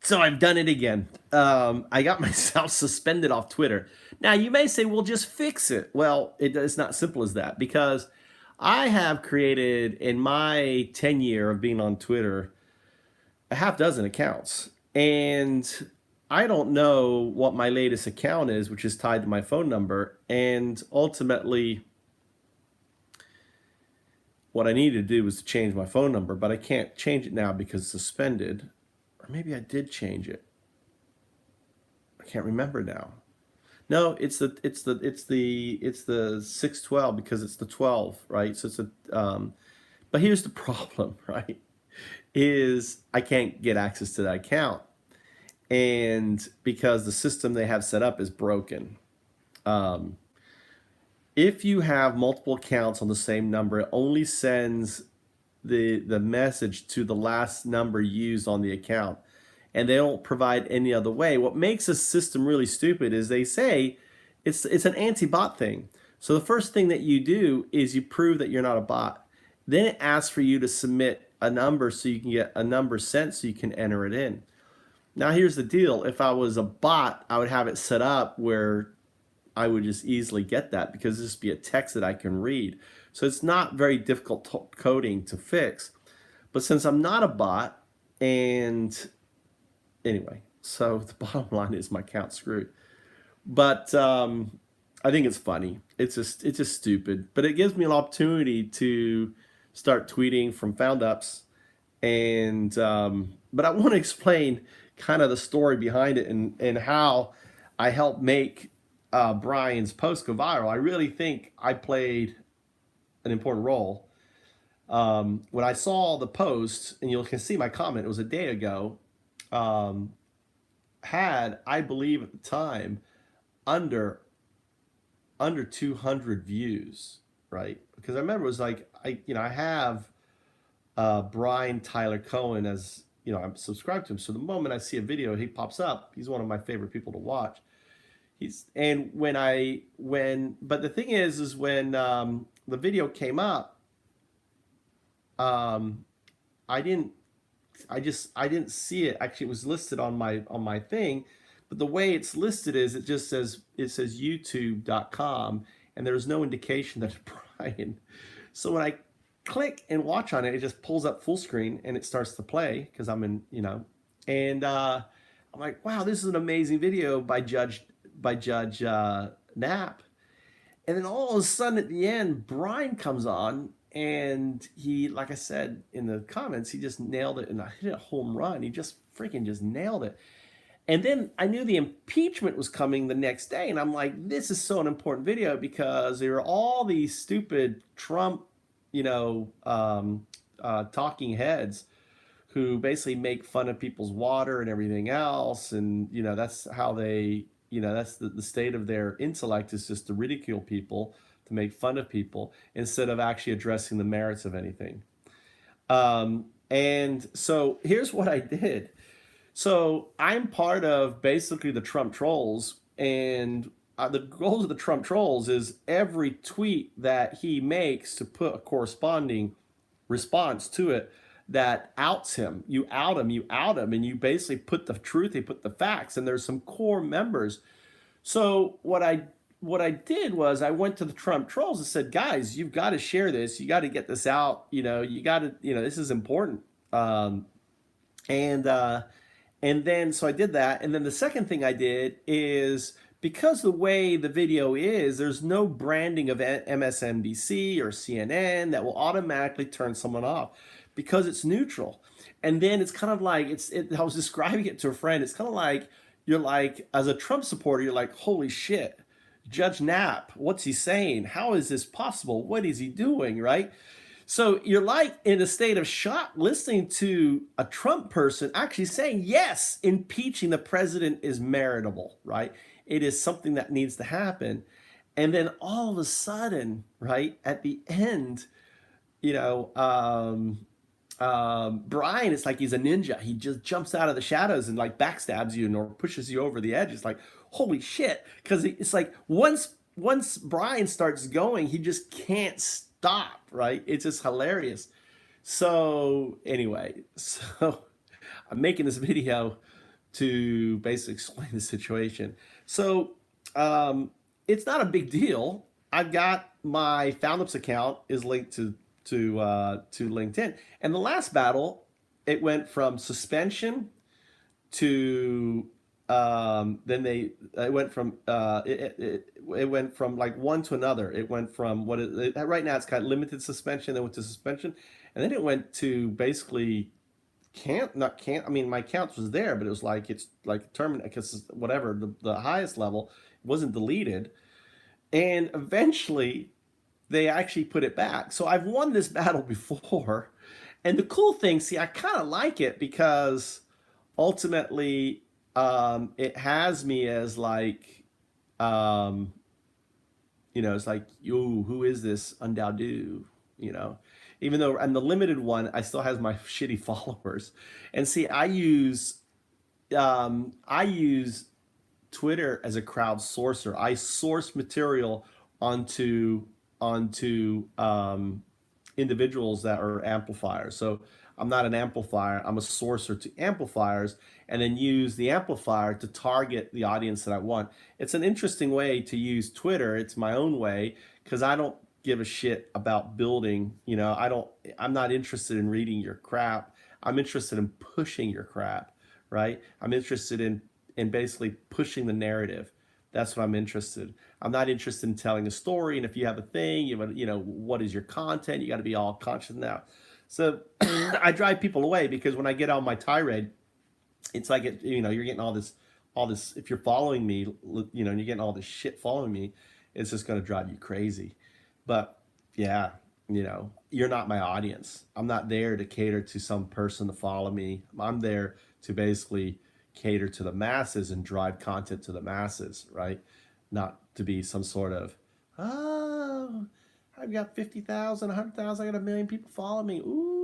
So I've done it again. I got myself suspended off Twitter. Now you may say, "Well, just fix it." Well, it's not simple as that because I have created in my 10 year of being on Twitter a half dozen accounts, and I don't know what my latest account is, which is tied to my phone number. And ultimately, what I needed to do was to change my phone number, but I can't change it now because it's suspended. Or maybe I did change it. I can't remember now. No, it's the 612 because it's the 12, right? So it's a but here's the problem, right? Is I can't get access to that account. And because the system they have set up is broken. Um, if you have multiple accounts on the same number, it only sends the message to the last number used on the account, and they don't provide any other way. What makes this system really stupid is they say it's an anti-bot thing. So the first thing that you do is you prove that you're not a bot. Then it asks for you to submit a number so you can get a number sent so you can enter it in. Now here's the deal. If I was a bot, I would have it set up where I would just easily get that because this would be a text that I can read. So it's not very difficult coding to fix. But since I'm not a bot, and anyway, so the bottom line is my account's screwed. But I think it's funny. It's just stupid. But it gives me an opportunity to start tweeting from found ups, and but I want to explain kind of the story behind it and how I helped make Bryan's post go viral. I really think I played an important role. When I saw the post, and you can see my comment, it was a day ago, um, had, I believe at the time, under under 200 views, right? Because I remember it was like I have Bryan Tyler Cohen as I'm subscribed to him. So the moment I see a video, he pops up. He's one of my favorite people to watch. He's and when but the thing is when the video came up, um, I didn't I didn't see it. Actually, it was listed on my thing, but the way it's listed is it says youtube.com, and there's no indication that it's Bryan. So when I click and watch on it, it just pulls up full screen and it starts to play because I'm and I'm like, wow, this is an amazing video by Judge Knapp. And then all of a sudden at the end, Bryan comes on, and he, like I said in the comments, he just nailed it, and I hit a home run. He just freaking just nailed it. And then I knew the impeachment was coming the next day, and I'm like, this is so an important video because there are all these stupid Trump, talking heads who basically make fun of people's water and everything else, and that's how that's the state of their intellect, is just to ridicule people, to make fun of people instead of actually addressing the merits of anything. And so here's what I did. So I'm part of basically the Trump trolls, and the goals of the Trump trolls is every tweet that he makes to put a corresponding response to it that outs him. You out him, and you basically put the truth, you put the facts, and there's some core members. So what I did was I went to the Trump trolls and said, guys, you've got to share this. You got to get this out. You got to, this is important. And and then so I did that. And then the second thing I did is, because the way the video is, there's no branding of MSNBC or CNN that will automatically turn someone off because it's neutral. And then it's kind of like I was describing it to a friend. It's kind of like you're like, as a Trump supporter, you're like, holy shit, Judge Knapp, what's he saying? How is this possible? What is he doing? Right? So you're like in a state of shock listening to a Trump person actually saying, yes, impeaching the president is meritable, right? It is something that needs to happen. And then all of a sudden, right, at the end, you know, Bryan, it's like he's a ninja. He just jumps out of the shadows and like backstabs you or pushes you over the edge. It's like, holy shit. Because it's like once Bryan starts going, he just can't stop, right? It's just hilarious. So anyway, so I'm making this video to basically explain the situation. So it's not a big deal. I've got my FoundUps account is linked to LinkedIn, and the last battle, it went from suspension to then they it went from it went from like one to another. It went from right now it's got limited suspension, then went to suspension, and then it went to basically can't not can't I mean my count was there, but it was like it's like terminate because whatever the highest level wasn't deleted, and eventually they actually put it back. So I've won this battle before, and the cool thing, see, I kind of like it because ultimately it has me as like um, it's like, yo, who is this Undaudu? You know, even though I'm the limited one, I still has my shitty followers. And see, I use Twitter as a crowdsourcer. I source material onto individuals that are amplifiers. So I'm not an amplifier. I'm a sourcer to amplifiers, and then use the amplifier to target the audience that I want. It's an interesting way to use Twitter. It's my own way because I don't give a shit about building. I'm not interested in reading your crap. I'm interested in pushing your crap, right? I'm interested in basically pushing the narrative. That's what I'm interested. I'm not interested in telling a story. And if you have a thing, what is your content? You got to be all conscious now. So I drive people away because when I get on my tirade, it's like you're getting all this. If you're following me, and you're getting all this shit following me, it's just going to drive you crazy. But yeah, you're not my audience. I'm not there to cater to some person to follow me. I'm there to basically cater to the masses and drive content to the masses, right? Not to be some sort of, oh, I've got 50,000, 100,000, I got a million people follow me. Ooh,